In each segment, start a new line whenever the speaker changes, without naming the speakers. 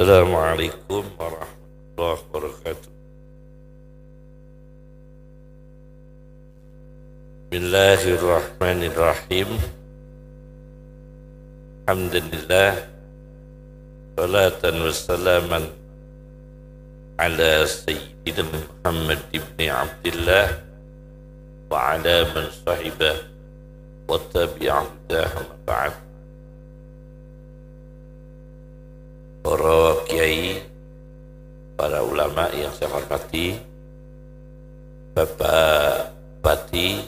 Assalamualaikum warahmatullahi wabarakatuh. Bismillahirrahmanirrahim. Alhamdulillah, salatan wassalaman ala sayyidina Muhammad ibn Abdullah wa ala man sahibah wa tabi'adah ma ba'd. Para kiai, para ulama yang saya hormati, Bapak Bupati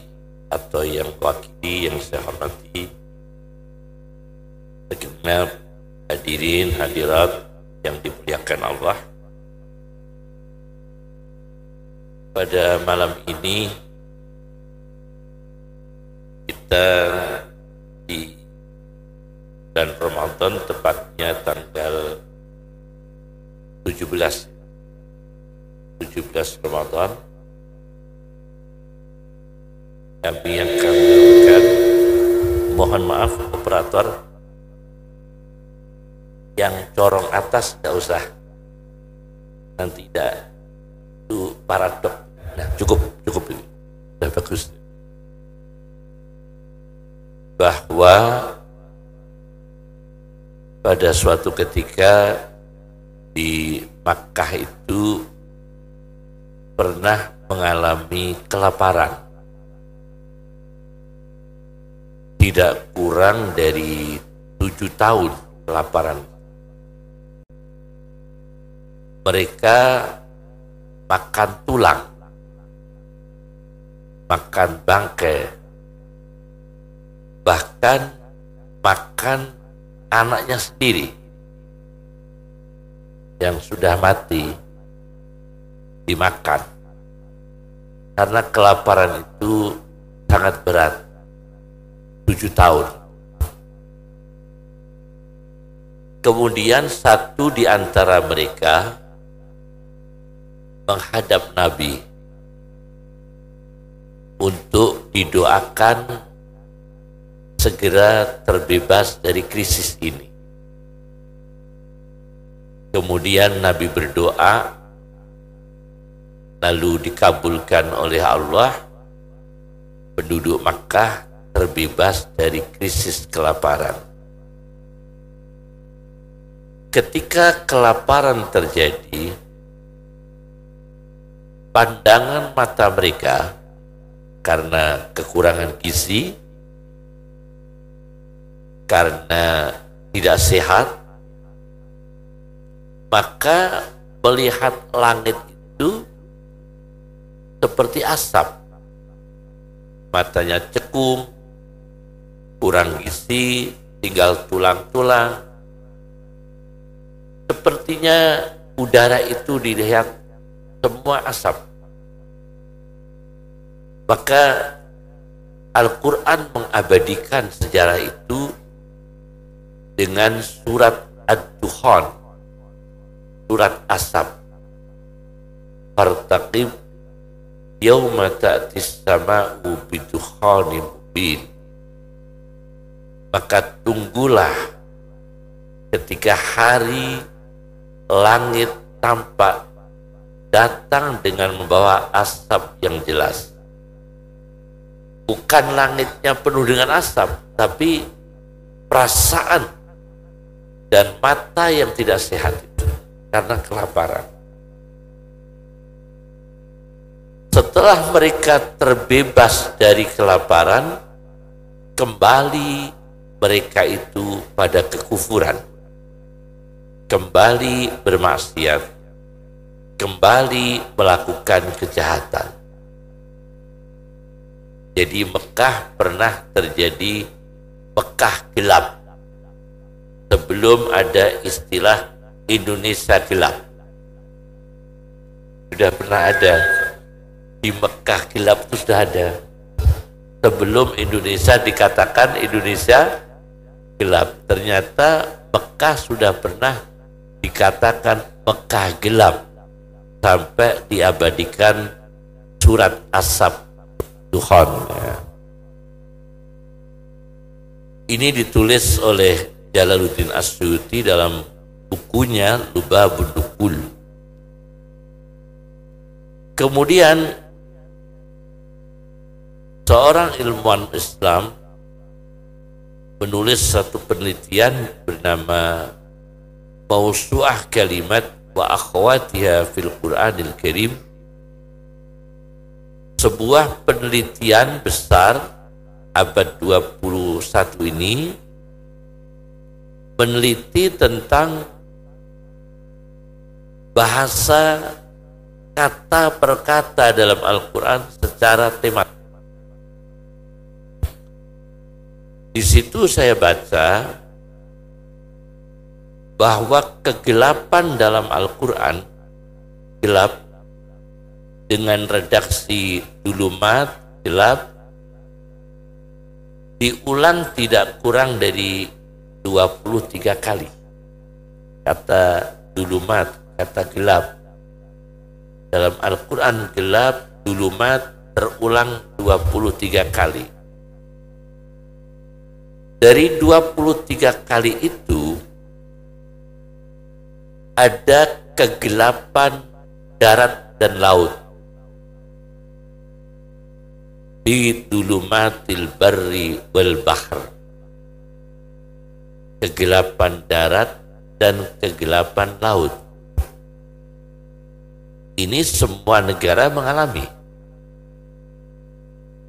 atau yang wakili yang saya hormati, segenap hadirin hadirat yang dimuliakan Allah. Pada malam ini kita di bulan Ramadan, tepatnya tanggal 17 Ramadan, kami akan melakukan, mohon maaf operator, yang corong atas tidak usah, nanti tidak itu paradok. Nah, cukup ini sudah bagus. Bahwa pada suatu ketika di Makkah itu pernah mengalami kelaparan, tidak kurang dari 7 tahun kelaparan. Mereka makan tulang, makan bangkai, bahkan makan anaknya sendiri yang sudah mati dimakan, karena kelaparan itu sangat berat. 7 tahun. Kemudian satu di antara mereka menghadap Nabi untuk didoakan segera terbebas dari krisis ini. Kemudian Nabi berdoa, lalu dikabulkan oleh Allah. Penduduk Makkah terbebas dari krisis kelaparan. Ketika kelaparan terjadi, pandangan mata mereka karena kekurangan gizi, karena tidak sehat, maka melihat langit itu seperti asap. Matanya cekung, kurang gizi, tinggal tulang-tulang. Sepertinya udara itu dilihat semua asap. Maka Al-Quran mengabadikan sejarah itu dengan surat Ad-Dukhan, surat asap. Fartaqib yauma ta'tis sama'u bidukhanin mubin. Maka tunggulah ketika hari langit tampak datang dengan membawa asap yang jelas. Bukan langitnya penuh dengan asap, tapi perasaan dan mata yang tidak sehat itu karena kelaparan. Setelah mereka terbebas dari kelaparan, kembali mereka itu pada kekufuran, kembali bermaksiat, kembali melakukan kejahatan. Jadi Mekah pernah terjadi Mekah gelap sebelum ada istilah Indonesia gelap. Sudah pernah ada. Di Mekah gelap itu sudah ada. Sebelum Indonesia dikatakan Indonesia gelap, ternyata Mekah sudah pernah dikatakan Mekah gelap sampai diabadikan surat asap Dukhan. Ini ditulis oleh Jalaluddin As-Suyuti dalam bukunya Lubabun Dukul. Kemudian seorang ilmuwan Islam menulis satu penelitian bernama Mausu'ah Kalimat wa Akhwatiha fil Qur'anil Karim, sebuah penelitian besar abad 21 ini meneliti tentang bahasa kata per kata dalam Al-Quran secara tematik. Di situ saya baca bahwa kegelapan dalam Al-Quran, gelap dengan redaksi dulumat, gelap, diulang tidak kurang dari 23 kali. Kata dulumat, kata gelap dalam Al-Quran, gelap, dulumat terulang 23 kali. Dari 23 kali itu ada kegelapan darat dan laut. Di dulumatil barri wal bahr, kegelapan darat dan kegelapan laut. Ini semua negara mengalami.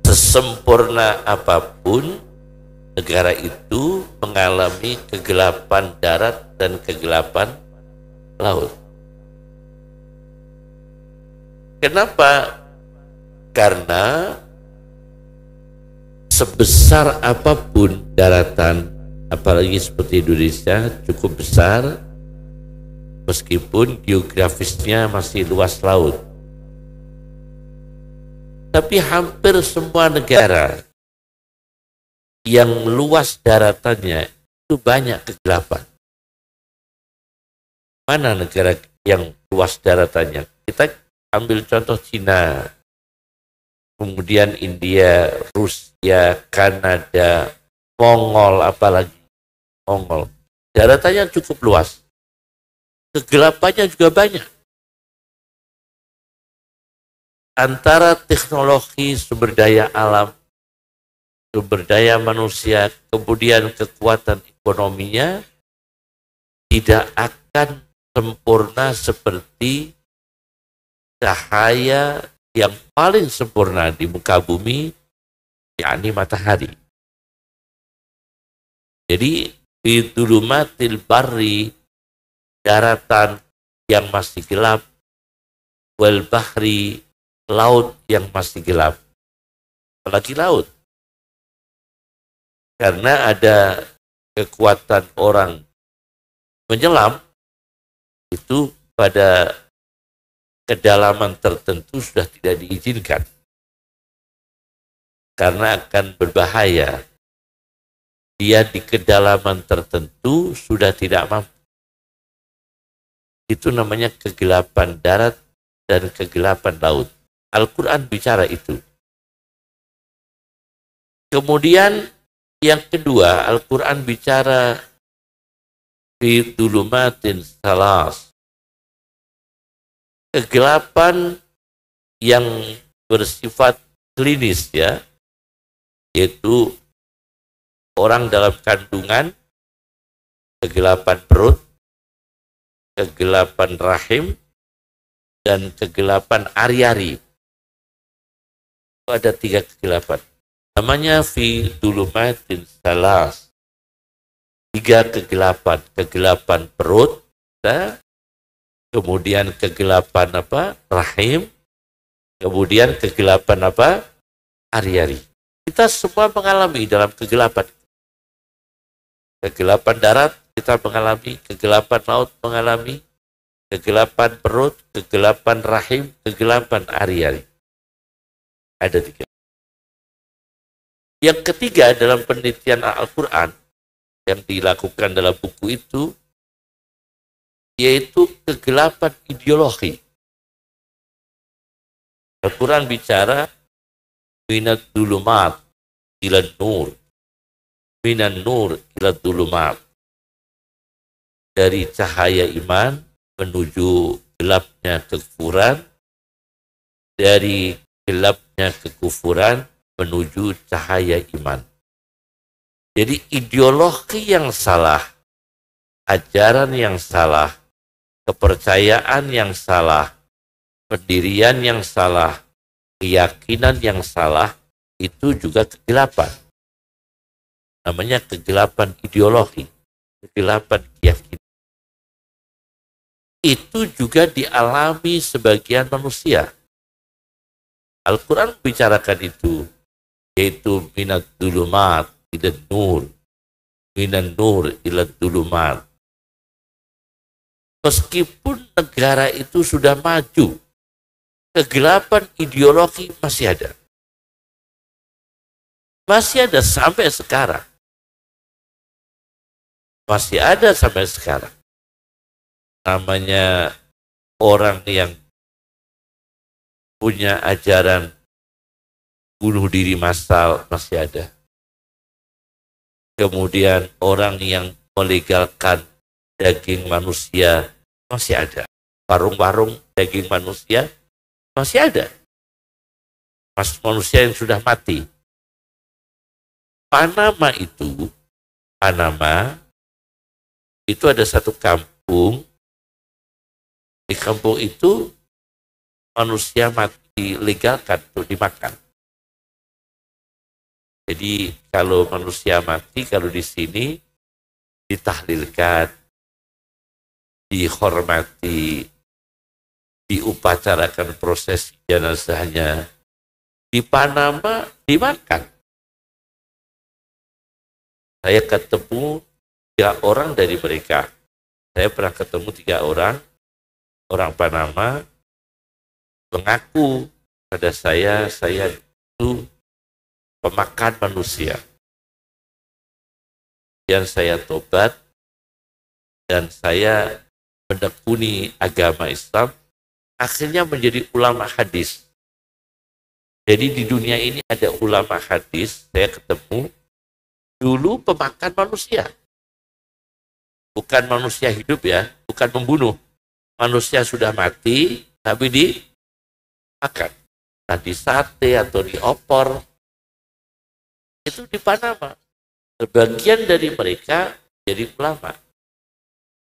Sesempurna apapun negara itu mengalami kegelapan darat dan kegelapan laut. Kenapa? Karena sebesar apapun daratan, apalagi seperti Indonesia, cukup besar, meskipun geografisnya masih luas laut. Tapi hampir semua negara yang luas daratannya itu banyak kegelapan. Mana negara yang luas daratannya? Kita ambil contoh Cina, kemudian India, Rusia, Kanada, Mongol, apalagi Mongol. Daratannya cukup luas. Kegelapannya juga banyak. Antara teknologi, sumber daya alam, sumber daya manusia, kemudian kekuatan ekonominya tidak akan sempurna seperti cahaya yang paling sempurna di muka bumi, yakni matahari. Jadi di dulumatil barri, daratan yang masih gelap, wal bahri, laut yang masih gelap. Apalagi laut, karena ada kekuatan orang menyelam itu pada kedalaman tertentu sudah tidak diizinkan karena akan berbahaya. Dia di kedalaman tertentu sudah tidak mampu. Itu namanya kegelapan darat dan kegelapan laut. Al-Quran bicara itu. Kemudian yang kedua, Al-Quran bicara fi dulumatin salas, kegelapan yang bersifat klinis, ya, yaitu orang dalam kandungan, kegelapan perut, kegelapan rahim, dan kegelapan ari-ari. Ada 3 kegelapan. Namanya fi dulumatin salas. 3 kegelapan. Kegelapan perut, kemudian kegelapan rahim, kemudian kegelapan ari-ari. Kita semua mengalami dalam kegelapan. Kegelapan darat kita mengalami, kegelapan laut mengalami, kegelapan perut, kegelapan rahim, kegelapan ari-ari. Ada 3. Yang ketiga dalam penelitian Al-Quran yang dilakukan dalam buku itu, yaitu kegelapan ideologi. Al-Quran bicara minat dulumat ila nur, minan nur ila dulumat. dari cahaya iman menuju gelapnya kekufuran, dari gelapnya kekufuran menuju cahaya iman. Jadi ideologi yang salah, ajaran yang salah, kepercayaan yang salah, pendirian yang salah, keyakinan yang salah, itu juga kegelapan. Namanya kegelapan ideologi, kegelapan keyakinan. Itu juga dialami sebagian manusia. Al-Quran bicarakan itu, yaitu minat dulumat ila nur, minan nur ila dulumat. Meskipun negara itu sudah maju, kegelapan ideologi masih ada. Masih ada sampai sekarang. Masih ada sampai sekarang. Namanya orang yang punya ajaran bunuh diri massal masih ada. Kemudian orang yang melegalkan daging manusia masih ada. Warung-warung daging manusia masih ada. Manusia yang sudah mati. Panama itu ada satu kampung. Di kampung itu manusia mati dilegalkan untuk dimakan. Jadi kalau manusia mati, kalau di sini ditahlilkan, dihormati, diupacarakan proses jenazahnya. Di Panama dimakan. Saya ketemu 3 orang dari mereka. Saya pernah ketemu 3 orang Panama, mengaku pada saya itu pemakan manusia. Dan saya tobat, dan saya menekuni agama Islam, akhirnya menjadi ulama hadis. Jadi di dunia ini ada ulama hadis, saya ketemu, dulu pemakan manusia. Bukan manusia hidup ya, bukan membunuh. Manusia sudah mati, tapi dimakan. Nah, di sate atau diopor. Itu di Panama. Sebagian dari mereka jadi ulama.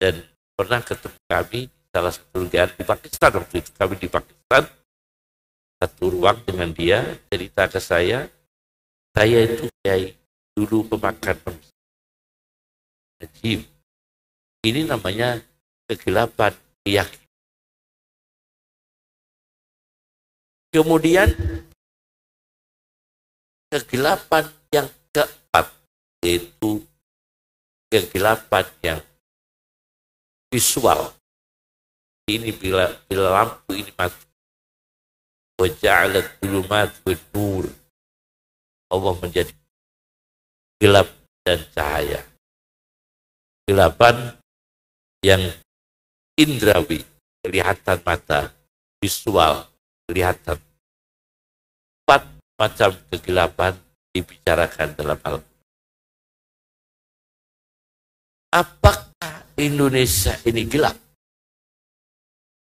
Dan pernah ketemu kami salah satu negara di Pakistan. Waktu itu kami di Pakistan, satu ruang dengan dia, cerita ke saya itu kiai dulu pemakan manusia. Ajib. Ini namanya kegelapan keyakinan. Kemudian kegelapan yang keempat, yaitu kegelapan yang visual. Ini bila lampu ini mati. Wa ja'alat dhulumat wan nur. Allah menjadi gelap dan cahaya. Kegelapan yang indrawi, kelihatan mata, visual, kelihatan. 4 macam kegelapan dibicarakan dalam Al-Quran. Apakah Indonesia ini gelap?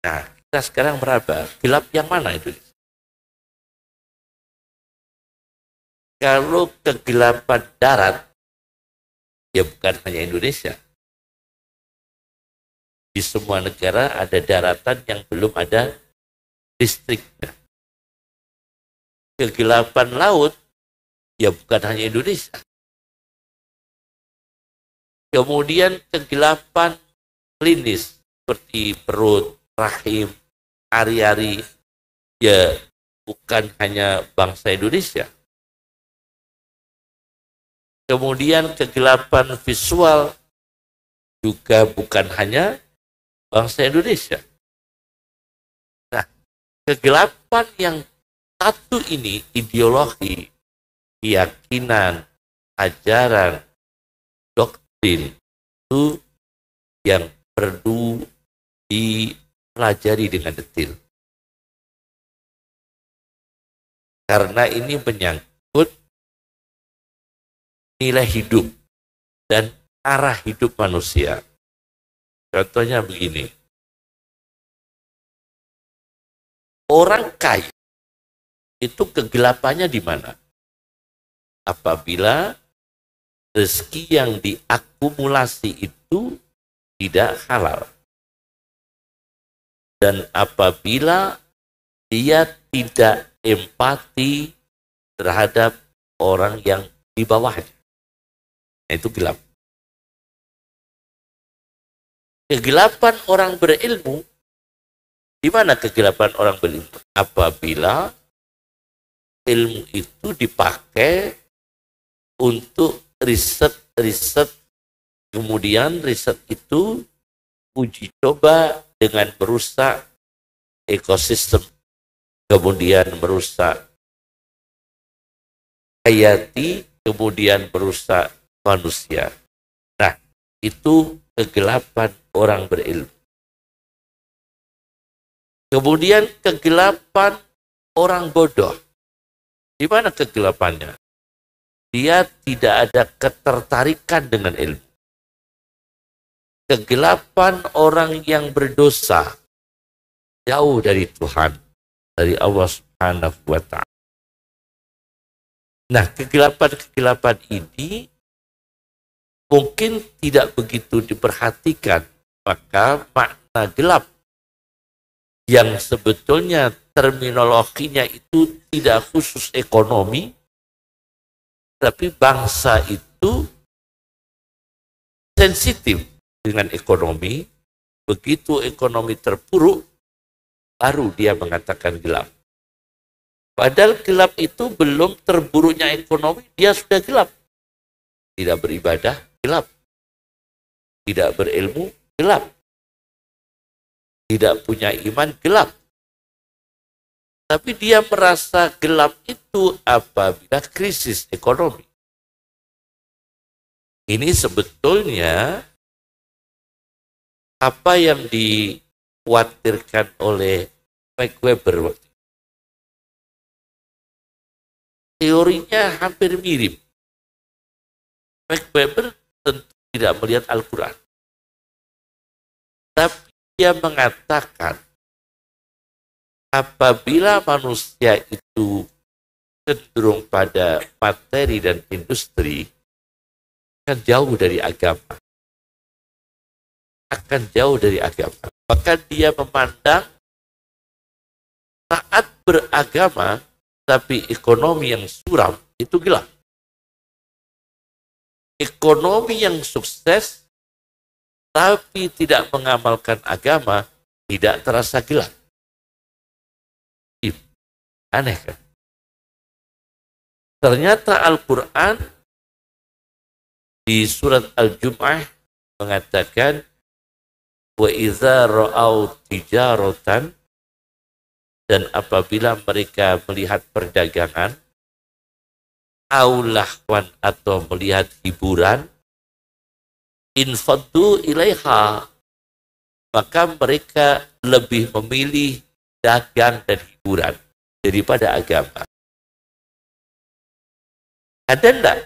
Nah, kita sekarang meraba, gelap yang mana itu? Kalau kegelapan darat, ya bukan hanya Indonesia. Di semua negara ada daratan yang belum ada listriknya. Kegelapan laut, ya bukan hanya Indonesia. Kemudian kegelapan klinis, seperti perut, rahim, ari-ari, ya bukan hanya bangsa Indonesia. Kemudian kegelapan visual, juga bukan hanya bangsa Indonesia. Nah, kegelapan yang satu ini, ideologi, keyakinan, ajaran, doktrin, itu yang perlu dipelajari dengan detail. Karena ini menyangkut nilai hidup dan arah hidup manusia. Contohnya begini. Orang kaya itu kegelapannya di mana? Apabila rezeki yang diakumulasi itu tidak halal. Dan apabila dia tidak empati terhadap orang yang di bawahnya. Nah, itu gelap. Kegelapan orang berilmu, di mana kegelapan orang berilmu? Apabila ilmu itu dipakai untuk riset, kemudian riset itu uji coba dengan merusak ekosistem, kemudian merusak hayati, kemudian merusak manusia. Nah, itu kegelapan orang berilmu. Kemudian kegelapan orang bodoh. Di mana kegelapannya? Dia tidak ada ketertarikan dengan ilmu. Kegelapan orang yang berdosa, jauh dari Tuhan, dari Allah Subhanahu wa Ta'ala. Nah, kegelapan-kegelapan ini mungkin tidak begitu diperhatikan, maka makna gelap yang sebetulnya terminologinya itu tidak khusus ekonomi, tapi bangsa itu sensitif dengan ekonomi. Begitu ekonomi terpuruk, baru dia mengatakan gelap. Padahal gelap itu belum terburuknya ekonomi, dia sudah gelap. Tidak beribadah, gelap. Tidak berilmu, gelap. Tidak punya iman, gelap. Tapi dia merasa gelap itu apabila krisis ekonomi. Ini sebetulnya apa yang dikhawatirkan oleh Max Weber waktu itu. Teorinya hampir mirip. Max Weber tentu tidak melihat Al-Quran. Tapi dia mengatakan apabila manusia itu cenderung pada materi dan industri, akan jauh dari agama. Akan jauh dari agama. Maka dia memandang saat beragama tapi ekonomi yang suram itu gelap. Ekonomi yang sukses tapi tidak mengamalkan agama tidak terasa gelap. Aneh kan? Ternyata Al-Quran di surat Al-Jum'ah mengatakan wa idza ra'au tijaratan, dan apabila mereka melihat perdagangan, aulahwan atau melihat hiburan, infaddu ilaiha, maka mereka lebih memilih dagang dan hiburan daripada agama. Ada enggak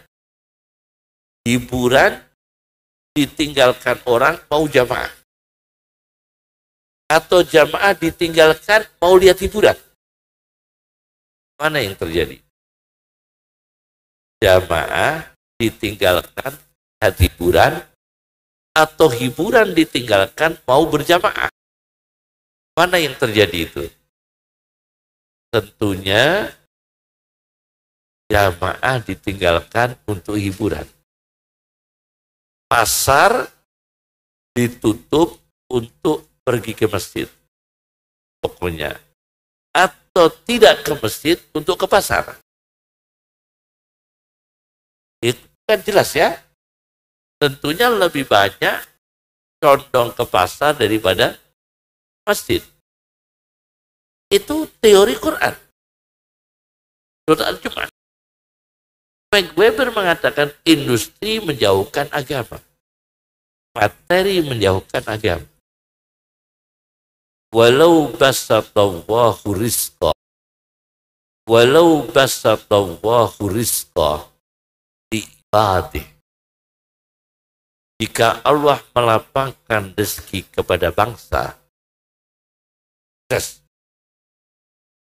hiburan ditinggalkan orang mau jamaah? Atau jamaah ditinggalkan mau lihat hiburan? Mana yang terjadi? Jamaah ditinggalkan lihat hiburan, atau hiburan ditinggalkan mau berjamaah? Mana yang terjadi itu? Tentunya jamaah ditinggalkan untuk hiburan. Pasar ditutup untuk pergi ke masjid, pokoknya, atau tidak ke masjid untuk ke pasar. Itu kan jelas ya. Tentunya lebih banyak condong ke pasar daripada masjid. Itu teori Quran. Surat Al-Jum'ah. Max Weber mengatakan industri menjauhkan agama. Materi menjauhkan agama. Walau basatallahu rizqa, walau basatallahu rizqa di ibadih, Jika Allah melapangkan rezeki kepada bangsa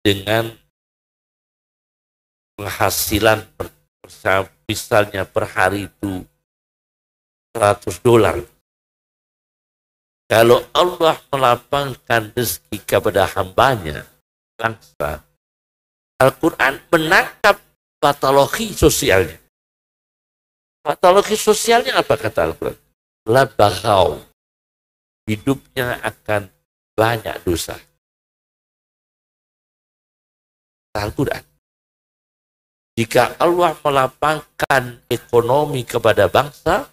dengan penghasilan misalnya per hari itu $100. Kalau Allah melapangkan rezeki kepada hambanya, bangsa, Al-Quran menangkap patologi sosialnya. Patologi sosialnya apa kata Al-Quran? La baghaw. Hidupnya akan banyak dosa. Al-Quran. Jika Allah melapangkan ekonomi kepada bangsa,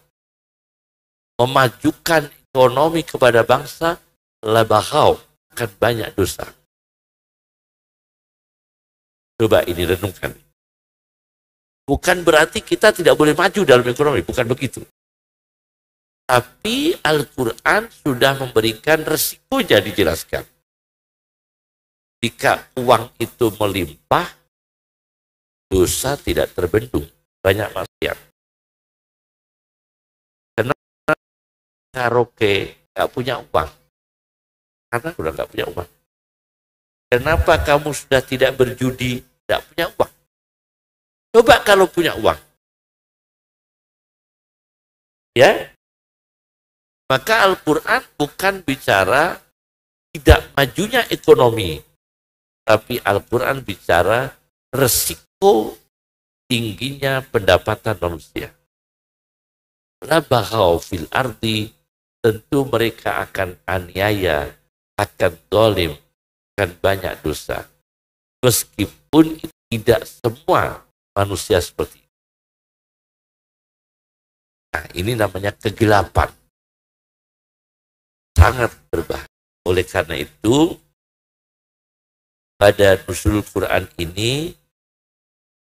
memajukan ekonomi kepada bangsa, la baghaw, akan banyak dosa. Coba ini renungkan. Bukan berarti kita tidak boleh maju dalam ekonomi, bukan begitu. Tapi Al-Quran sudah memberikan resikonya dijelaskan. Jika uang itu melimpah, dosa tidak terbendung, banyak maksiat. Kenapa karaoke nggak punya uang? Karena sudah nggak punya uang. Kenapa kamu sudah tidak berjudi, tidak punya uang? Coba kalau punya uang. Ya, maka Al-Quran bukan bicara tidak majunya ekonomi, tapi Al-Quran bicara resiko tingginya pendapatan manusia. La baghaw fil ardi, tentu mereka akan aniaya, akan zalim, akan banyak dosa. Meskipun tidak semua manusia seperti itu. Nah, ini namanya kegelapan. Sangat berbahaya. Oleh karena itu, pada nuzul Quran ini,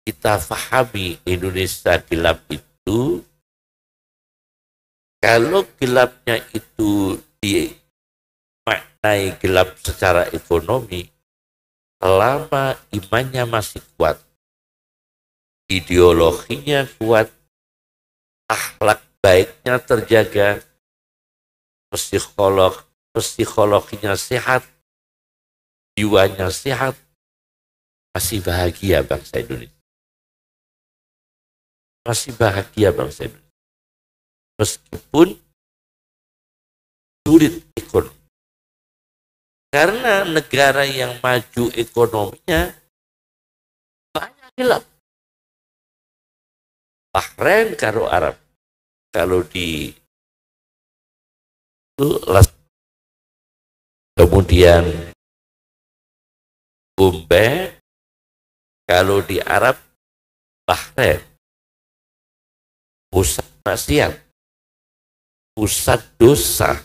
kita fahami Indonesia gelap itu, kalau gelapnya itu dimaknai gelap secara ekonomi, selama imannya masih kuat, ideologinya kuat, akhlak baiknya terjaga, psikologinya sehat, jiwanya sehat, masih bahagia bangsa Indonesia. Masih bahagia bangsa Indonesia. Meskipun sulit ekonomi. Karena negara yang maju ekonominya banyak gelap. Bahrain karo Arab. Kalau di kemudian Bombay, kalau di Arab Bahrain, pusat maksiat, pusat dosa.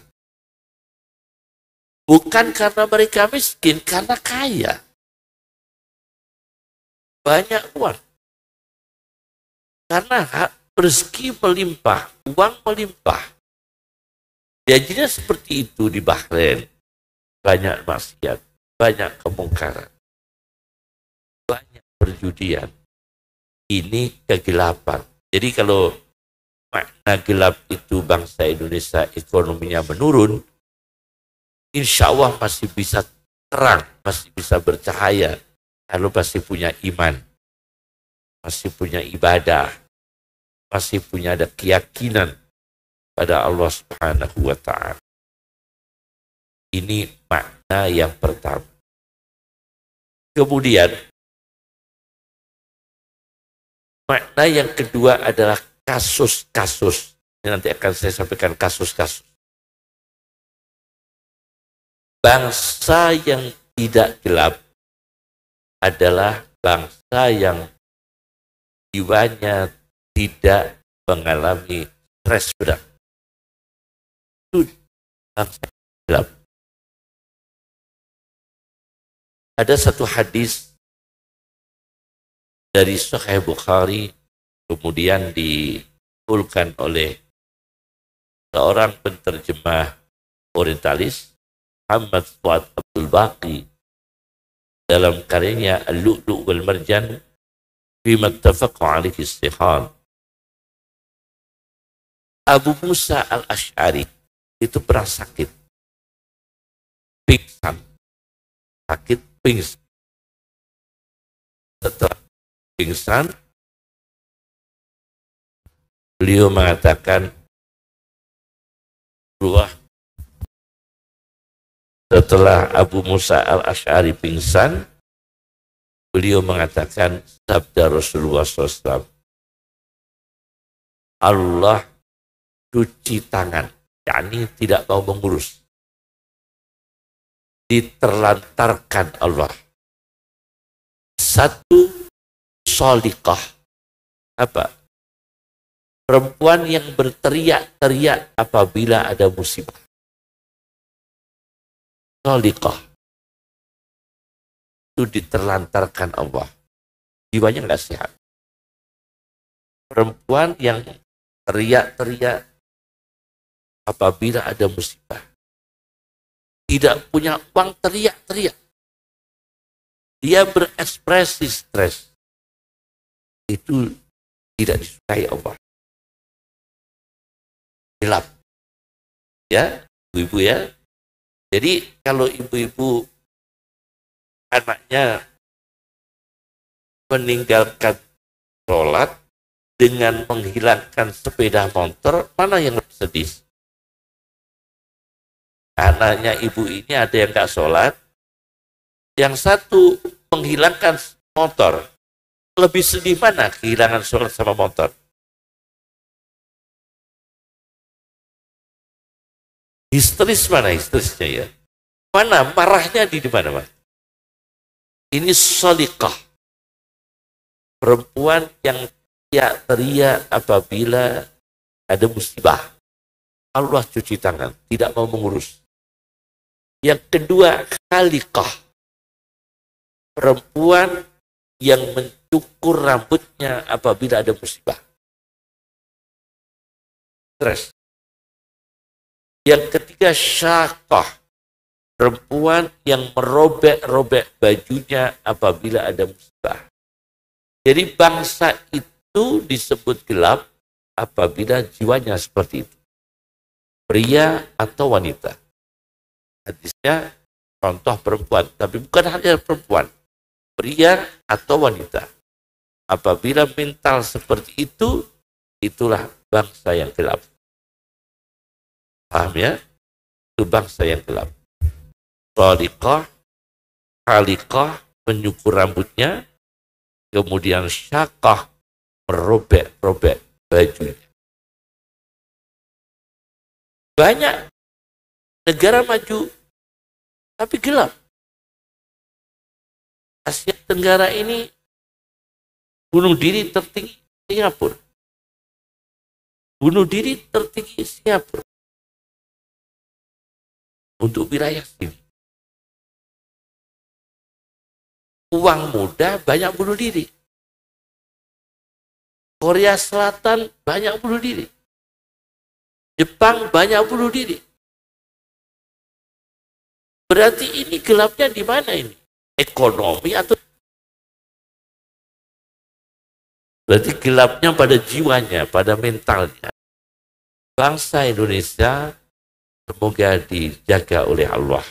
Bukan karena mereka miskin, karena kaya. Banyak uang. Karena rezeki melimpah, uang melimpah. Jadinya seperti itu di Bahrain. Banyak maksiat, banyak kemungkaran, banyak perjudian. Ini kegelapan. Jadi kalau makna gelap itu bangsa Indonesia ekonominya menurun, insya Allah masih bisa terang, masih bisa bercahaya kalau masih punya iman, masih punya ibadah, masih punya ada keyakinan pada Allah Subhanahu wa Ta'ala. Ini makna yang pertama. Kemudian makna yang kedua adalah kasus-kasus. Nanti akan saya sampaikan kasus-kasus. Bangsa yang tidak gelap adalah bangsa yang jiwanya tidak mengalami stres berat. Itu bangsa gelap. Ada satu hadis dari Sahih Bukhari, kemudian dituliskan oleh seorang penterjemah orientalis, Muhammad Fuad Abdul Baqi, dalam karyanya Al-Lu'lu' wal Marjan fi mattafaqu alaihi istihan. Abu Musa al-Ash'ari itu pernah sakit, pingsan, sakit pingsan. Setelah pingsan, beliau mengatakan, setelah Abu Musa al-Ash'ari pingsan, beliau mengatakan sabda Rasulullah SAW, Allah cuci tangan, yakni tidak mau mengurus, diterlantarkan Allah. Satu solikah, apa? Perempuan yang berteriak-teriak apabila ada musibah. Solikah. Itu diterlantarkan Allah. Jiwanya nggak sehat. Perempuan yang teriak-teriak apabila ada musibah. Tidak punya uang, teriak-teriak. Dia berekspresi stres. Itu tidak disukai Allah. Gelap. Ya, ibu-ibu ya. Jadi kalau ibu-ibu anaknya meninggalkan sholat dengan menghilangkan sepeda motor, mana yang lebih sedih? Anaknya ibu ini ada yang nggak sholat, yang satu menghilangkan motor. Lebih sedih mana kehilangan sholat sama motor? Histeris mana histerisnya ya? Mana marahnya di mana, Mas? Ini solikah. Perempuan yang teriak apabila ada musibah. Allah cuci tangan, tidak mau mengurus. Yang kedua, khalikah. Perempuan yang mencukur rambutnya apabila ada musibah. Stres. Yang ketiga, syakah. Perempuan yang merobek-robek bajunya apabila ada musibah. Jadi bangsa itu disebut gelap apabila jiwanya seperti itu. Pria atau wanita. Hadisnya contoh perempuan, tapi bukan hanya perempuan. Pria atau wanita. Apabila mental seperti itu, itulah bangsa yang gelap. Paham ya? Itu bangsa yang gelap. Solikah, khalikah, menyukur rambutnya, kemudian syakah, merobek-robek bajunya. Banyak negara maju, tapi gelap. Asia Tenggara ini bunuh diri tertinggi Singapura. Bunuh diri tertinggi Singapura. Untuk wilayah sini. Uang muda banyak bunuh diri. Korea Selatan banyak bunuh diri. Jepang banyak bunuh diri. Berarti ini gelapnya di mana ini? Ekonomi atau? Berarti gelapnya pada jiwanya, pada mentalnya. Bangsa Indonesia semoga dijaga oleh Allah.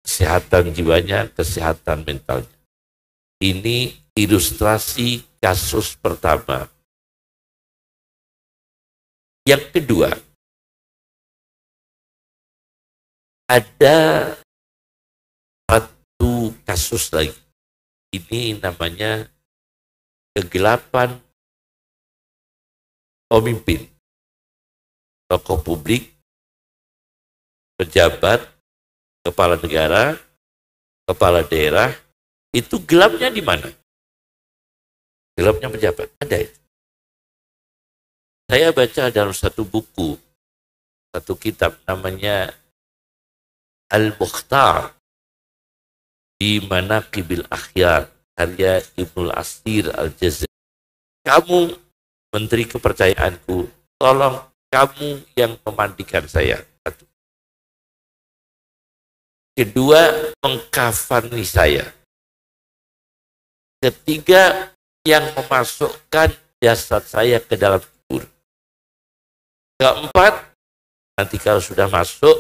Kesehatan jiwanya, kesehatan mentalnya. Ini ilustrasi kasus pertama. Yang kedua, ada satu kasus lagi. Ini namanya kegelapan pemimpin, tokoh publik, pejabat, kepala negara, kepala daerah, itu gelapnya di mana? Gelapnya pejabat, ada itu. Saya baca dalam satu buku, satu kitab namanya Al-Mukhtar di Manaqibil Akhyar, karya Ibnul Asir Al-Jazairi. Kamu menteri kepercayaanku, tolong kamu yang memandikan saya. Satu. Kedua, mengkafani saya. Ketiga, yang memasukkan jasad saya ke dalam kubur. Keempat, nanti kalau sudah masuk,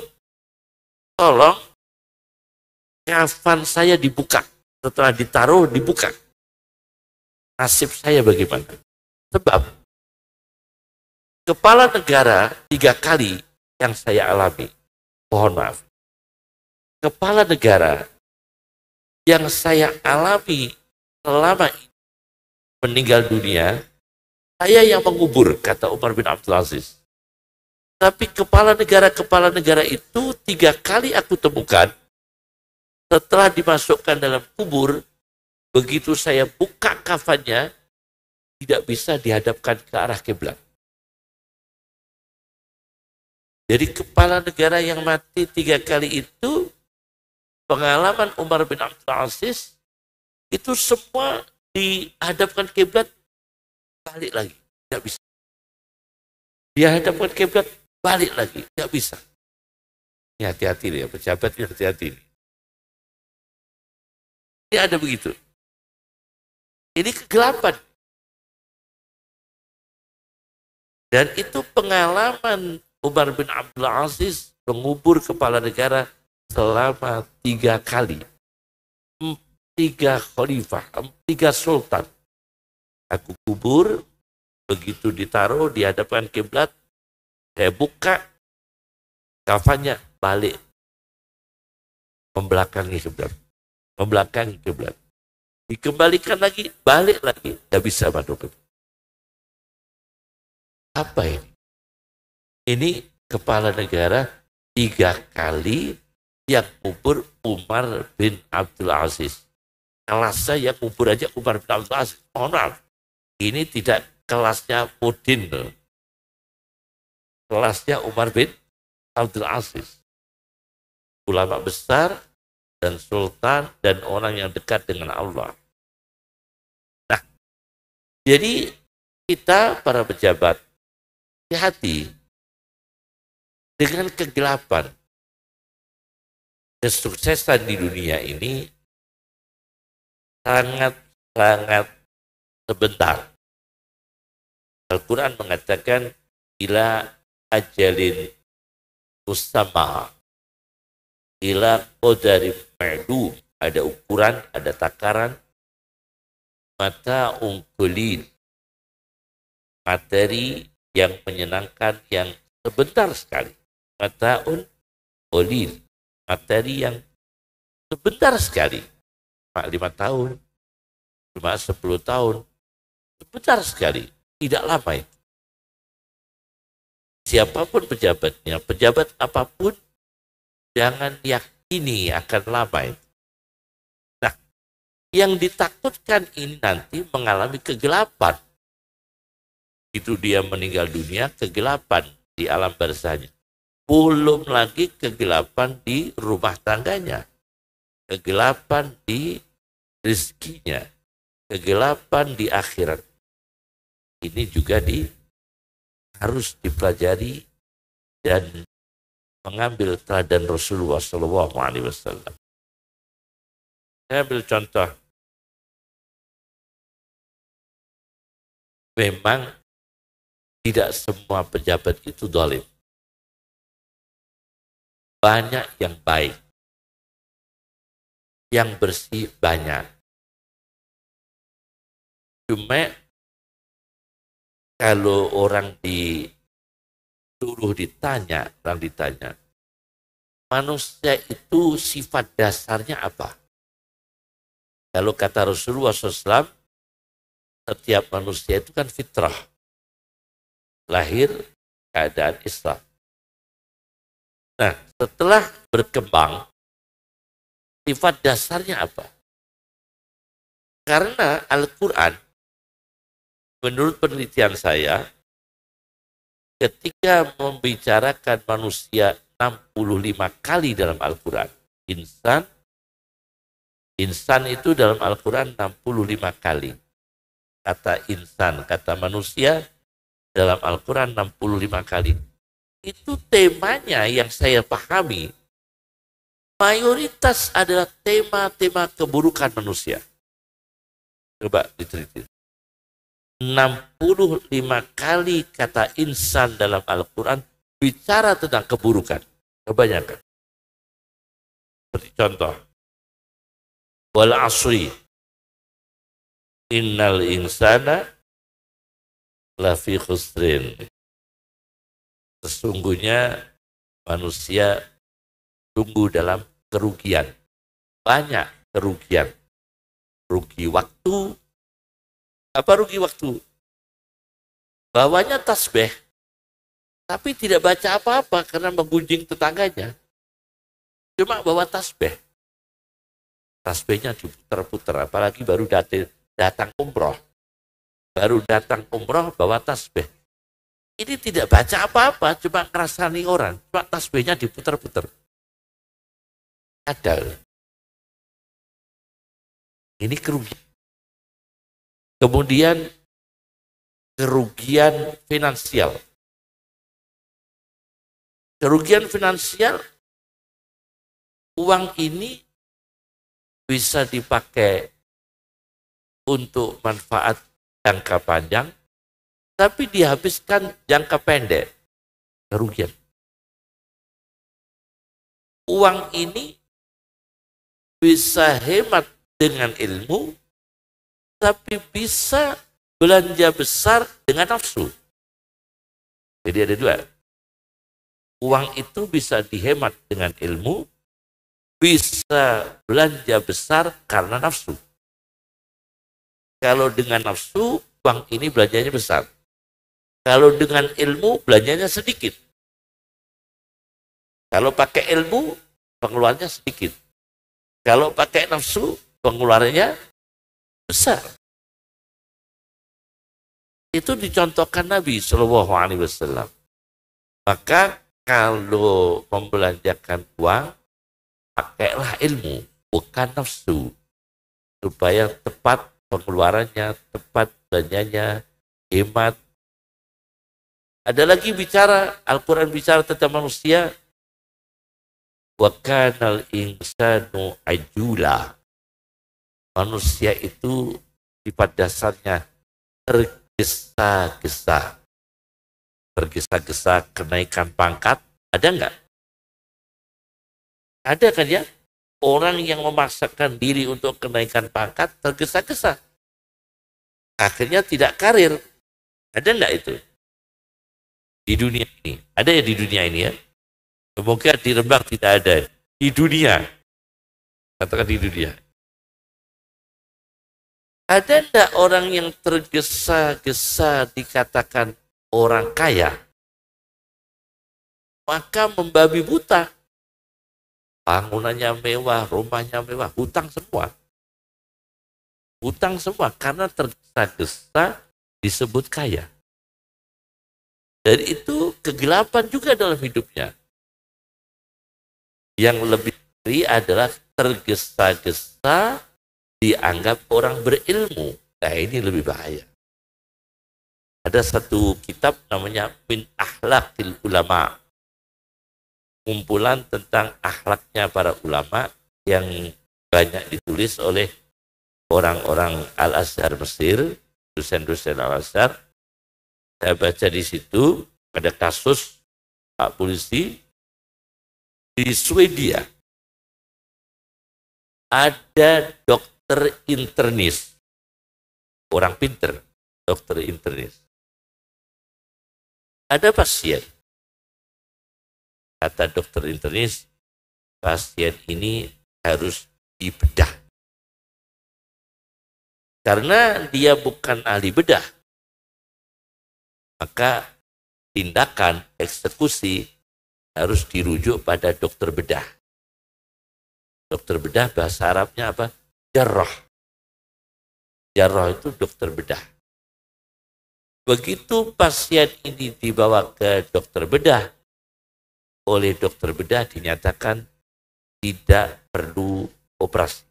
tolong kafan saya dibuka. Setelah ditaruh, dibuka. Nasib saya bagaimana? Sebab kepala negara 3 kali yang saya alami. Mohon maaf. Kepala negara yang saya alami selama meninggal dunia, saya yang mengubur, kata Umar bin Abdul Aziz. Tapi kepala negara itu 3 kali aku temukan, setelah dimasukkan dalam kubur, begitu saya buka kafannya, tidak bisa dihadapkan ke arah kiblat. Jadi kepala negara yang mati 3 kali itu, pengalaman Umar bin Abdul Aziz, itu semua dihadapkan kiblat, balik lagi, tidak bisa. Dihadapkan kiblat, balik lagi, tidak bisa. Ini hati-hati ya, pejabat ini hati-hati. Ini ada begitu. Ini kegelapan. Dan itu pengalaman Umar bin Abdul Aziz mengubur kepala negara selama 3 kali. 3 khalifah, 3 sultan. Aku kubur, begitu ditaruh di hadapan kiblat, saya buka kafannya, balik membelakangi kiblat, membelakangi kiblat, dikembalikan lagi, balik lagi, tidak bisa masuk. Apa ini? Ini kepala negara 3 kali yang kubur Umar bin Abdul Aziz. Kelasnya yang kubur aja Umar bin Abdul Aziz. Mohon maaf, ini tidak kelasnya Mudin. Kelasnya Umar bin Abdul Aziz. Ulama besar dan sultan dan orang yang dekat dengan Allah. Nah, jadi kita para pejabat, hati-hati dengan kegelapan. Kesuksesan di dunia ini sangat-sangat sebentar. Al-Quran mengatakan ila ajalin musamma, ila qadarin ma'lum, ada ukuran, ada takaran, mata ungkulin, materi yang menyenangkan yang sebentar sekali, mata ungkulin, materi yang sebentar sekali, cuma 5 tahun, cuma 10 tahun, sebentar sekali, tidak lama itu. Siapapun pejabatnya, pejabat apapun, jangan yakini akan lama itu. Nah, yang ditakutkan ini nanti mengalami kegelapan. Itu dia meninggal dunia, kegelapan di alam barzahnya. Belum lagi kegelapan di rumah tangganya, kegelapan di rezekinya, kegelapan di akhirat. Ini juga harus dipelajari dan mengambil teladan Rasulullah SAW. Saya ambil contoh. Memang tidak semua pejabat itu zalim. Banyak yang baik. Yang bersih banyak. Cuma kalau orang ditanya, manusia itu sifat dasarnya apa? Kalau kata Rasulullah SAW, setiap manusia itu kan fitrah. Lahir keadaan Islam. Nah, setelah berkembang, sifat dasarnya apa? Karena Al-Quran, menurut penelitian saya, ketika membicarakan manusia 65 kali dalam Al-Quran, insan itu dalam Al-Quran 65 kali. Kata insan, kata manusia dalam Al-Quran 65 kali. Itu temanya yang saya pahami, mayoritas adalah tema-tema keburukan manusia. Coba diteliti. 65 kali kata insan dalam Al-Quran bicara tentang keburukan. Kebanyakan. Seperti contoh. Wal asri. Innal insana lafi khusrin. Sesungguhnya manusia tunggu dalam kerugian. Banyak kerugian. Rugi waktu. Apa rugi waktu? Bawanya tasbih, tapi tidak baca apa-apa karena menggunjing tetangganya. Cuma bawa tasbih. Tasbihnya diputar-putar, apalagi baru datang umroh. Baru datang umroh bawa tasbih. Ini tidak baca apa-apa, cuma ngerasani orang. Cuma tasbihnya diputar-putar. Kadal. Ini kerugian. Kemudian kerugian finansial. Kerugian finansial, uang ini bisa dipakai untuk manfaat jangka panjang, tapi dihabiskan jangka pendek. Kerugian. Uang ini bisa hemat dengan ilmu, tapi bisa belanja besar dengan nafsu. Jadi ada dua. Uang itu bisa dihemat dengan ilmu, bisa belanja besar karena nafsu. Kalau dengan nafsu, uang ini belanjanya besar. Kalau dengan ilmu, belanjanya sedikit. Kalau pakai ilmu, pengeluarannya sedikit. Kalau pakai nafsu, pengeluarannya besar. Itu dicontohkan Nabi Shallallahu Alaihi Wasallam. Maka kalau membelanjakan uang, pakailah ilmu, bukan nafsu, supaya tepat pengeluarannya, tepat belanjanya, hemat. Ada lagi bicara, Al-Quran bicara tentang manusia, wa kanal insanu ajula. Manusia itu sifat dasarnya tergesa-gesa. Tergesa-gesa kenaikan pangkat, ada enggak? Ada kan ya? Orang yang memaksakan diri untuk kenaikan pangkat tergesa-gesa. Akhirnya tidak karir. Ada enggak itu? Di dunia ini. Ada ya di dunia ini ya? Semoga di Rembang tidak ada. Di dunia. Katakan di dunia. Ada enggak orang yang tergesa-gesa dikatakan orang kaya? Maka membabi buta. Bangunannya mewah, rumahnya mewah, hutang semua. Hutang semua karena tergesa-gesa disebut kaya. Dan itu kegelapan juga dalam hidupnya. Yang lebih ngeri adalah tergesa-gesa dianggap orang berilmu. Nah ini lebih bahaya. Ada satu kitab namanya Min Akhlaqil Ulama. Kumpulan tentang akhlaknya para ulama yang banyak ditulis oleh orang-orang Al-Azhar Mesir, dosen-dosen Al-Azhar. Saya baca di situ ada kasus Pak Polisi di Swedia. Ada dokter internis, orang pinter, dokter internis. Ada pasien. Kata dokter internis, pasien ini harus dibedah. Karena dia bukan ahli bedah, maka tindakan eksekusi harus dirujuk pada dokter bedah. Dokter bedah bahasa Arabnya apa? Jarrah. Jarrah itu dokter bedah. Begitu pasien ini dibawa ke dokter bedah, oleh dokter bedah dinyatakan tidak perlu operasi,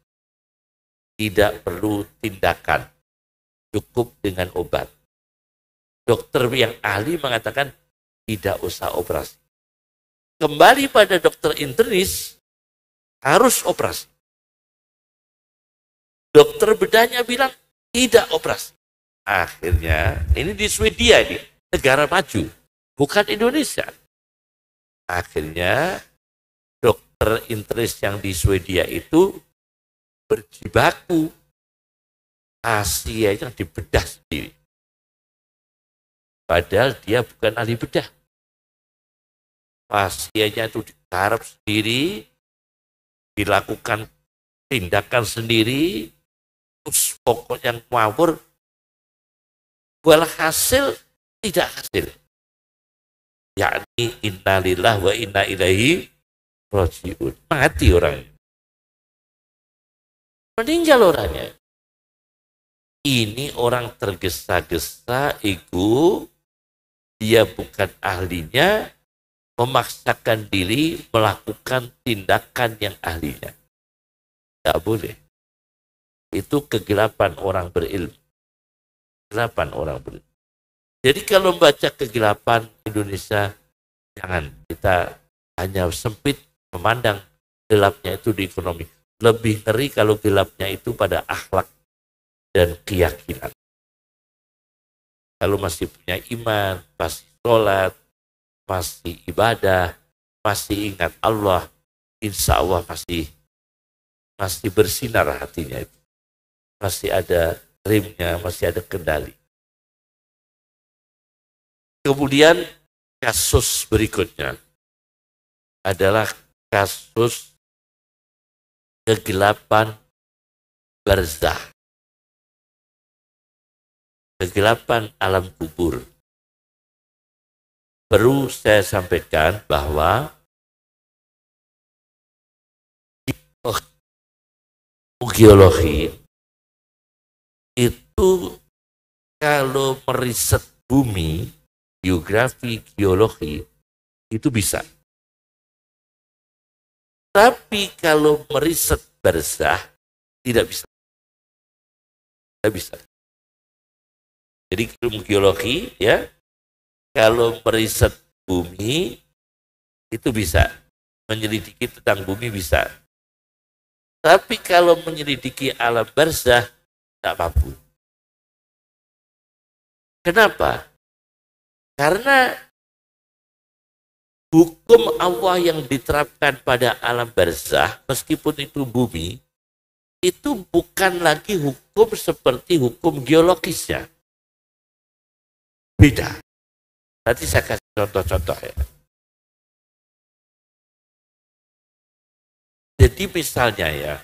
tidak perlu tindakan, cukup dengan obat. Dokter yang ahli mengatakan tidak usah operasi. Kembali pada dokter internis, harus operasi. Dokter bedahnya bilang tidak operasi. Akhirnya, ini di Swedia ini, negara maju, bukan Indonesia. Akhirnya, dokter internis yang di Swedia itu berjibaku. Asia yang dibedah sendiri. Padahal dia bukan ahli bedah. Pasiennya itu digarap sendiri, dilakukan tindakan sendiri, terus pokoknya ngawur, walhasil tidak hasil. Yakni innalillah wa inna ilaihi raji'un. Mati orangnya. Meninggal orangnya. Ini orang tergesa-gesa, ego, dia bukan ahlinya, memaksakan diri melakukan tindakan yang ahlinya. Tidak boleh. Itu kegelapan orang berilmu. Kegelapan orang berilmu. Jadi kalau membaca kegelapan Indonesia, jangan kita hanya sempit memandang gelapnya itu di ekonomi. Lebih ngeri kalau gelapnya itu pada akhlak dan keyakinan. Kalau masih punya iman, masih sholat, masih ibadah, masih ingat Allah, insya Allah masih bersinar hatinya itu. Masih ada rimnya, masih ada kendali. Kemudian kasus berikutnya adalah kasus kegelapan barzah. Kegelapan alam kubur. Perlu saya sampaikan bahwa geologi itu kalau meriset bumi, geografi, geologi, itu bisa. Tapi kalau meriset barzah, tidak bisa. Tidak bisa. Jadi ilmu geologi, ya, kalau meriset bumi, itu bisa. Menyelidiki tentang bumi bisa. Tapi kalau menyelidiki alam barzah, tidak mampu. Kenapa? Karena hukum Allah yang diterapkan pada alam barzah, meskipun itu bumi, itu bukan lagi hukum seperti hukum geologisnya. Beda. Nanti saya kasih contoh-contoh ya. Jadi misalnya ya,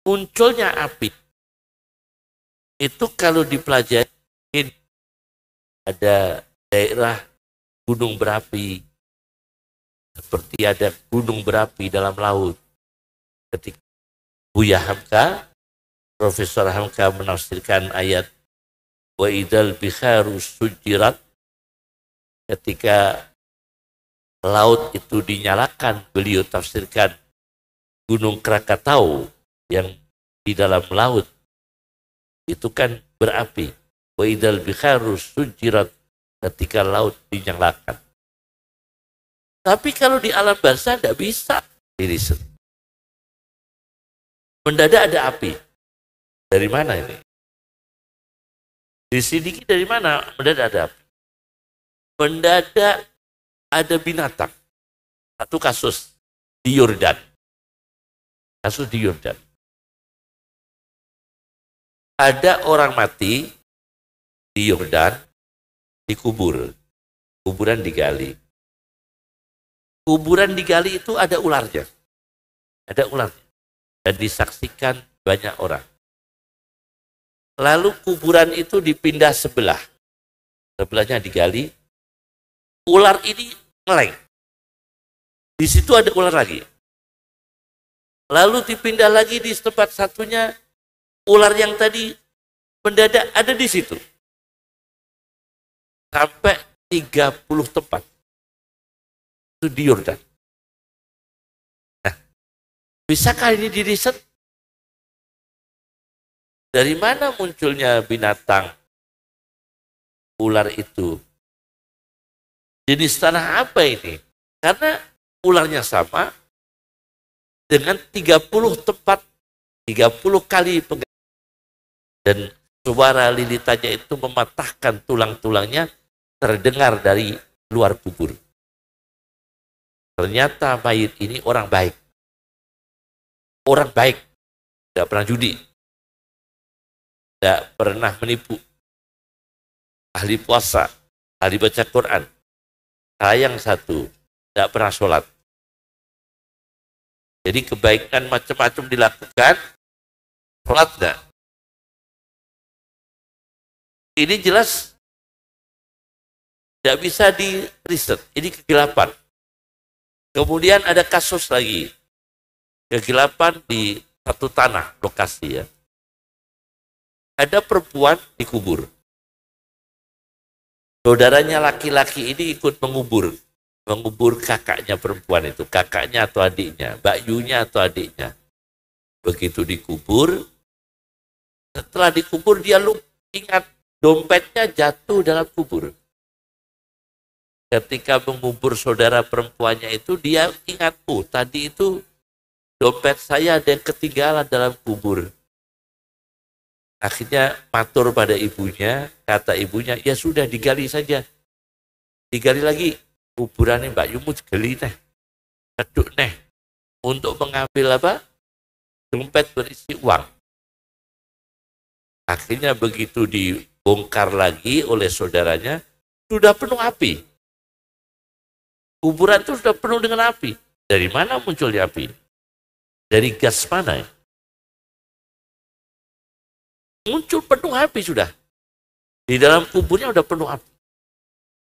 munculnya api, itu kalau dipelajari, ada daerah gunung berapi, seperti ada gunung berapi dalam laut. Ketika Buya Hamka, Profesor Hamka menafsirkan ayat wa idal biharu sujirat, ketika laut itu dinyalakan, beliau tafsirkan gunung Krakatau yang di dalam laut itu kan berapi. Wa idal biharu sujirat, ketika laut dinyalakan. Tapi kalau di alam barzah tidak bisa diriset. Mendadak ada api. Dari mana ini? Diselidiki dari mana mendadak ada api? Mendadak ada binatang. Satu kasus di Yordan. Kasus di Yordan. Ada orang mati di Yordan, dikubur. Kuburan digali. Kuburan digali itu ada ularnya. Ada ularnya. Dan disaksikan banyak orang. Lalu kuburan itu dipindah sebelah. Sebelahnya digali. Ular ini ngeleng. Di situ ada ular lagi. Lalu dipindah lagi di tempat satunya. Ular yang tadi mendadak ada di situ. Sampai 30 tempat. Itu di Yordan. Nah, bisakah ini diriset? Dari mana munculnya binatang ular itu? Jenis tanah apa ini? Karena ularnya sama dengan 30 tempat, 30 kali Dan suara lilitannya itu mematahkan tulang-tulangnya terdengar dari luar kubur. Ternyata mayit ini orang baik. Orang baik. Tidak pernah judi. Tidak pernah menipu. Ahli puasa. Ahli baca Quran. Sayang satu. Tidak pernah sholat. Jadi kebaikan macam-macam dilakukan. Sholat tidak. Ini jelas tidak bisa di riset. Ini kegelapan. Kemudian ada kasus lagi. Kegelapan di satu tanah lokasi ya. Ada perempuan dikubur. Saudaranya laki-laki ini ikut mengubur kakaknya perempuan itu, kakaknya atau adiknya, bakyunya atau adiknya. Begitu dikubur, setelah dikubur dia ingat dompetnya jatuh dalam kubur. Ketika mengubur saudara perempuannya itu, dia ingat, oh tadi itu dompet saya ada yang ketinggalan dalam kubur. Akhirnya matur pada ibunya, kata ibunya, ya sudah digali saja. Digali lagi, kuburannya Mbak Yumu gali teh, keduk neh, untuk mengambil apa? Dompet berisi uang. Akhirnya begitu dibongkar lagi oleh saudaranya, sudah penuh api. Kuburan itu sudah penuh dengan api. Dari mana munculnya api? Dari gas mana ya? Muncul penuh api sudah. Di dalam kuburnya sudah penuh api.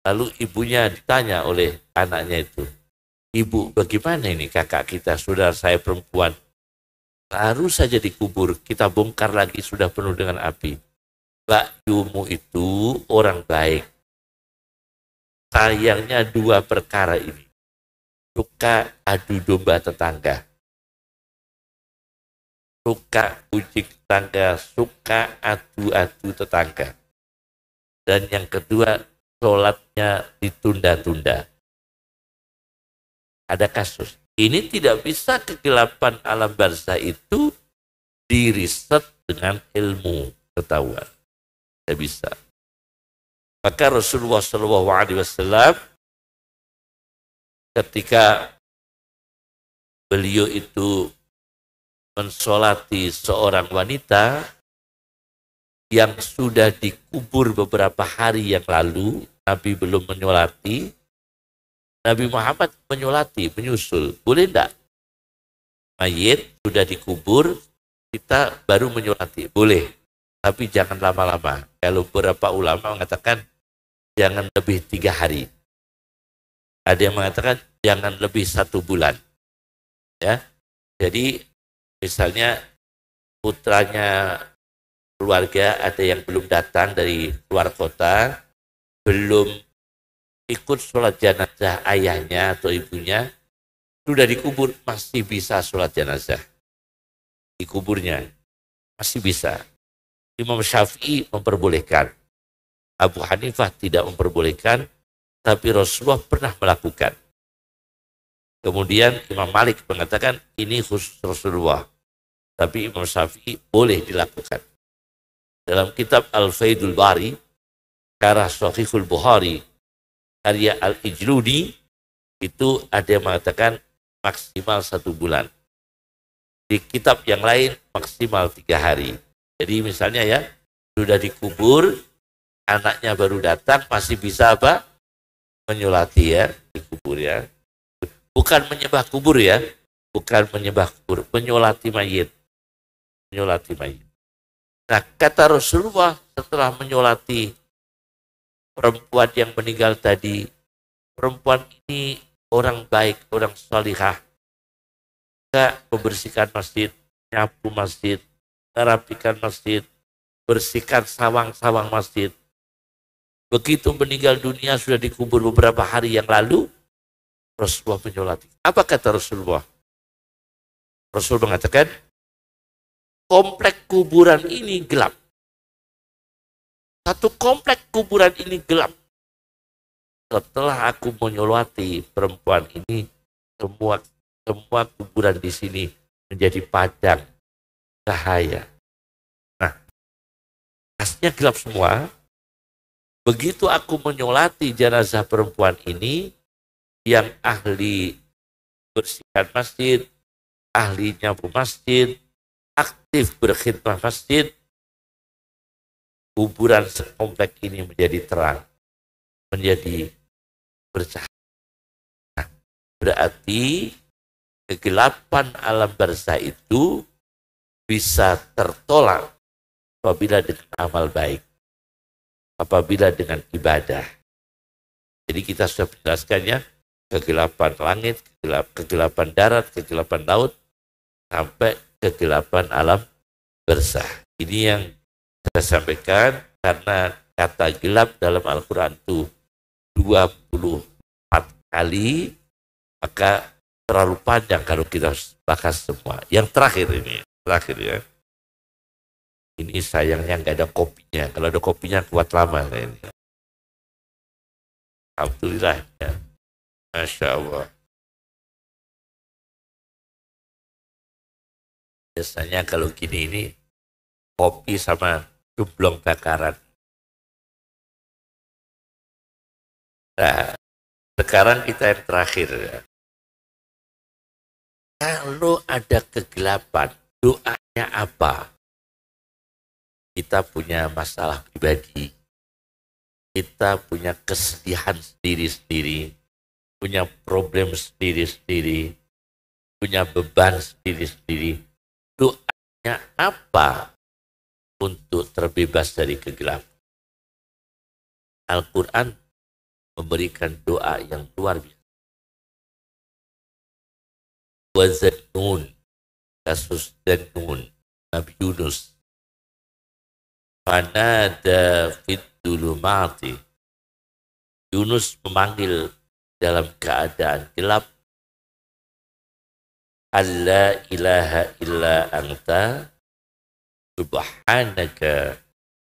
Lalu ibunya ditanya oleh anaknya itu, ibu bagaimana ini kakak kita, saudara saya perempuan, baru saja dikubur, kita bongkar lagi sudah penuh dengan api. Mbak Yumu itu orang baik. Sayangnya dua perkara ini. Suka adu domba tetangga. Suka kucing tetangga, suka adu-adu tetangga. Dan yang kedua, sholatnya ditunda-tunda. Ada kasus. Ini tidak bisa kegelapan alam barzah itu diriset dengan ilmu ketahuan. Tidak bisa. Maka Rasulullah SAW ketika beliau itu mensolati seorang wanita yang sudah dikubur beberapa hari yang lalu, Nabi belum menyolati, Nabi Muhammad menyolati, menyusul. Boleh enggak? Mayit sudah dikubur, kita baru menyolati. Boleh, tapi jangan lama-lama. Kalau beberapa ulama mengatakan jangan lebih 3 hari. Ada yang mengatakan jangan lebih 1 bulan. Ya, jadi misalnya putranya keluarga ada yang belum datang dari luar kota, belum ikut sholat jenazah ayahnya atau ibunya, sudah dikubur, masih bisa sholat jenazah. Dikuburnya, masih bisa. Imam Syafi'i memperbolehkan. Abu Hanifah tidak memperbolehkan, tapi Rasulullah pernah melakukan. Kemudian Imam Malik mengatakan ini khusus Rasulullah. Tapi Imam Syafi'i boleh dilakukan. Dalam kitab Al-Faidul Bari, Syarah Sahihul Bukhari, karya Al-Ijluni, itu ada yang mengatakan maksimal 1 bulan. Di kitab yang lain maksimal 3 hari. Jadi misalnya ya, sudah dikubur, anaknya baru datang, masih bisa apa? Menyolati ya, dikubur ya. Bukan menyembah kubur ya, bukan menyembah kubur, menyolati mayit. Menyolati mayit. Nah, kata Rasulullah setelah menyolati perempuan yang meninggal tadi, perempuan ini orang baik, orang salihah. Dia membersihkan masjid, nyapu masjid, merapikan masjid, bersihkan sawang-sawang masjid. Begitu meninggal dunia sudah dikubur beberapa hari yang lalu, Rasulullah menyolati. Apa kata Rasulullah? Rasul mengatakan, komplek kuburan ini gelap. Satu komplek kuburan ini gelap. Setelah aku menyolati perempuan ini, semua kuburan di sini menjadi padang cahaya. Nah, Asnya gelap semua. Begitu aku menyolati jenazah perempuan ini, yang ahli bersihkan masjid, ahli nyapu masjid, aktif berkhidmat masjid, kuburan sekomplek ini menjadi terang, menjadi bercahaya. Berarti kegelapan alam barzah itu bisa tertolak apabila dengan amal baik, apabila dengan ibadah. Jadi kita sudah menjelaskannya, kegelapan langit, kegelapan darat, kegelapan laut, sampai kegelapan alam barzah. Ini yang saya sampaikan, karena kata gelap dalam Al-Quran itu 24 kali, maka terlalu panjang kalau kita bahas semua. Yang terakhir ini, terakhir ya. Ini sayangnya nggak ada kopinya. Kalau ada kopinya kuat lama ini. Alhamdulillah ya. Masya Allah. Biasanya kalau gini ini kopi sama gemblong bakaran. Nah, sekarang kita yang terakhir ya. Kalau ada kegelapan, doanya apa? Kita punya masalah pribadi, kita punya kesedihan sendiri-sendiri, punya problem sendiri-sendiri, punya beban sendiri-sendiri. Doanya apa untuk terbebas dari kegelapan? Al-Quran memberikan doa yang luar biasa. Wazannun, kasus Zannun, Nabi Yunus. Fanada fit dhulumati. Yunus memanggil dalam keadaan gelap, alla ilaha illa anta subhanaka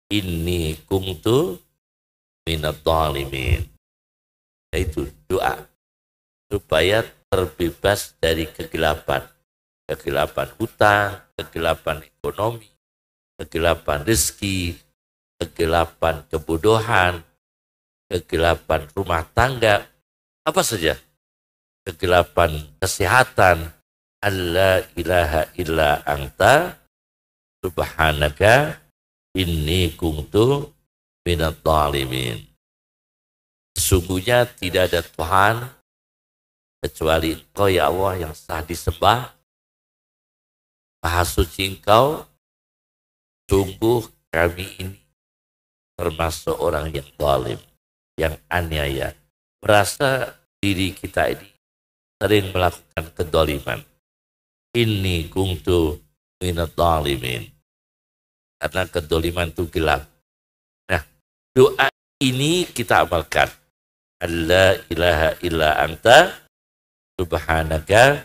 inni kuntu minadh dhalimin. Itu doa supaya terbebas dari kegelapan. Kegelapan hutang, kegelapan ekonomi, kegelapan rezeki, kegelapan kebodohan, kegelapan rumah tangga, apa saja. Kegelapan kesehatan. Alla ilaha illa anta subhanaka inni kuntu minadh dhalimin. Sesungguhnya tidak ada Tuhan kecuali Engkau ya Allah yang sah disembah. Maha suci Engkau. Sungguh kami ini termasuk orang yang zalim, yang aniaya. Merasa diri kita ini sering melakukan kedoliman. Inni kuntu minadh dhalimin. Karena kedoliman itu gelap. Nah, doa ini kita amalkan. Alla ilaha illa anta subhanaka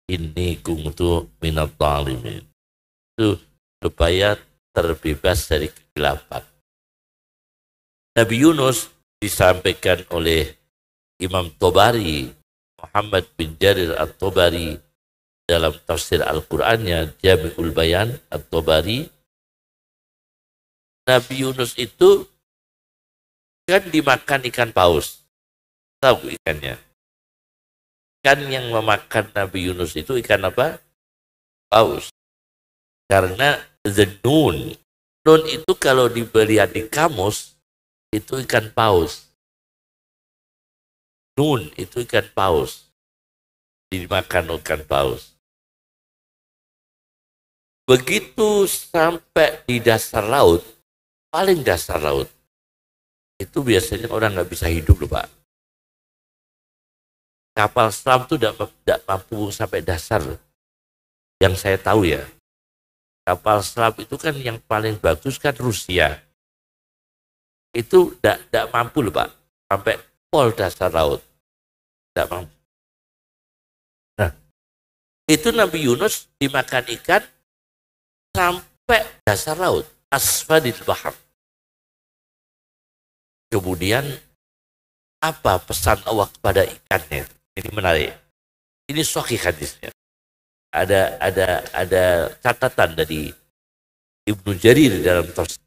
inni kuntu minadh dhalimin. Itu supaya terbebas dari kegelapan. Nabi Yunus disampaikan oleh Imam Tobari, Muhammad bin Jarir At-Tobari, dalam tafsir Al-Qur'annya Jami'ul Bayan At-Tobari. Nabi Yunus itu kan dimakan ikan paus. Tahu ikannya? Ikan yang memakan Nabi Yunus itu ikan apa? Paus. Karena the nun itu kalau dilihat di kamus itu ikan paus. Nun itu ikan paus, dimakan ikan paus. Begitu sampai di dasar laut, paling dasar laut, itu biasanya orang nggak bisa hidup loh Pak. Kapal selam itu tidak mampu sampai dasar loh. Yang saya tahu ya. Kapal selam itu kan yang paling bagus kan Rusia. Itu tidak mampu loh Pak. Sampai pol dasar laut. Tidak mampu. Nah, itu Nabi Yunus dimakan ikan sampai dasar laut. Asfadil bahar. Kemudian apa pesan Allah kepada ikannya? Ini menarik. Ini sahih hadisnya. Ada catatan dari Ibnu Jarir dalam tafsir.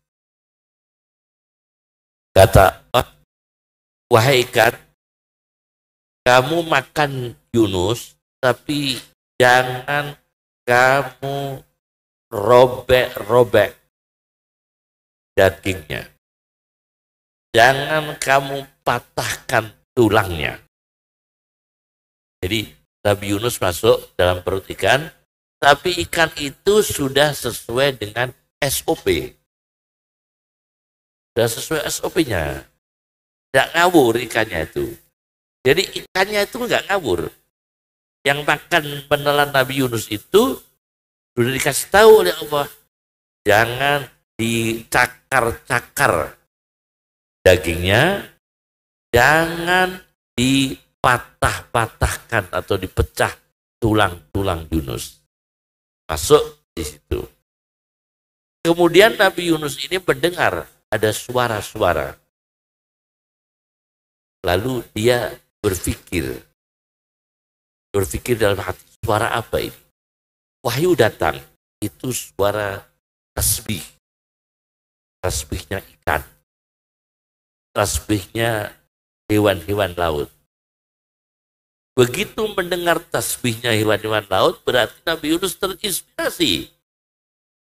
Kata Allah, wahai ikan, kamu makan Yunus, tapi jangan kamu robek-robek dagingnya. Jangan kamu patahkan tulangnya. Jadi Nabi Yunus masuk dalam perut ikan, tapi ikan itu sudah sesuai dengan SOP. Sudah sesuai SOP-nya. Tidak ngawur ikannya itu. Jadi ikannya itu nggak ngawur. Yang makan penelan Nabi Yunus itu sudah dikasih tahu oleh Allah. Jangan dicakar-cakar dagingnya, jangan dipatah-patahkan atau dipecah tulang-tulang Yunus. Masuk di situ. Kemudian Nabi Yunus ini mendengar ada suara-suara. Lalu dia berpikir dalam hati, suara apa ini? Wahyu datang, itu suara tasbih. Tasbihnya ikan. Tasbihnya hewan-hewan laut. Begitu mendengar tasbihnya hewan-hewan laut, berarti Nabi Yunus terinspirasi.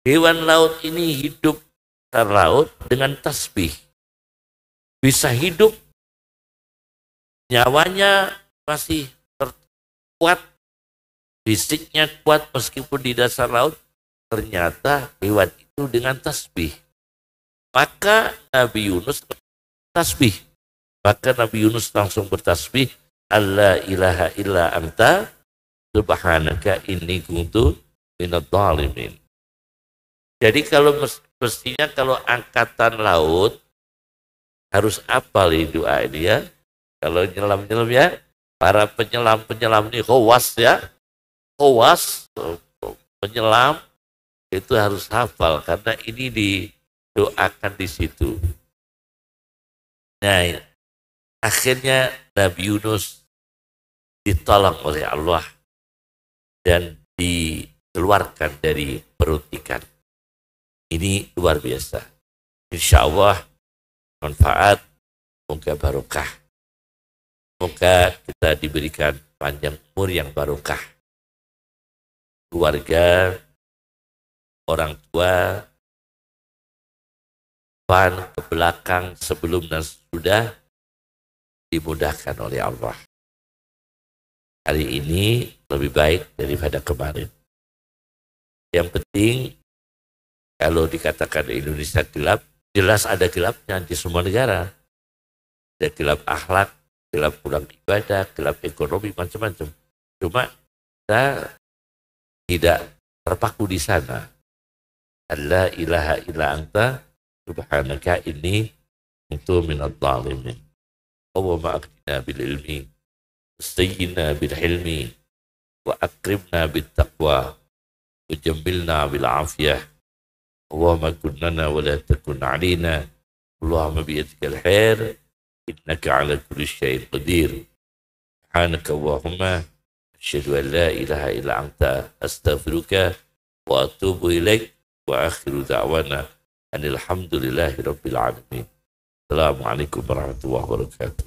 Hewan laut ini hidup di laut dengan tasbih. Bisa hidup, nyawanya masih kuat, fisiknya kuat meskipun di dasar laut, ternyata hewan itu dengan tasbih. Maka Nabi Yunus tasbih. Maka Nabi Yunus langsung bertasbih, alla ilaha illa anta subhanaka inni kuntu minadh dhalimin. Jadi kalau mestinya kalau angkatan laut harus apal doa ini ya. Kalau nyelam-nyelam ya, para penyelam-penyelam ini khawas ya. Khawas, penyelam itu harus hafal karena ini didoakan di situ. Nah, akhirnya Nabi Yunus ditolong oleh Allah dan dikeluarkan dari perut ikan. Ini luar biasa. Insya Allah manfaat, semoga barokah. Semoga kita diberikan panjang umur yang barokah. Keluarga, orang tua, depan, ke belakang, sebelum dan sesudah dimudahkan oleh Allah. Hari ini lebih baik daripada kemarin. Yang penting, kalau dikatakan Indonesia gelap, jelas ada gelapnya di semua negara. Ada gelap akhlak, gelap kurang ibadah, gelap ekonomi, macam-macam. Cuma kita tidak terpaku di sana. La ilaha illa anta subhanaka inni kuntu minadh dhalimin. Allahumma aktina bil ilmi, sayyina bil hilmi, wa akrimna bit taqwa, wa jammilna bil afiyah. Allahumma kun lana wa la takun alina. Allahumma biyadikal khair. إنك على كل شيء قدير. سبحانك اللهم أشهد أن لا إله إلا أنت أستغفرك وأتوب إليك وآخر دعوانا أن الحمد لله رب العالمين. السلام عليكم ورحمة الله وبركاته.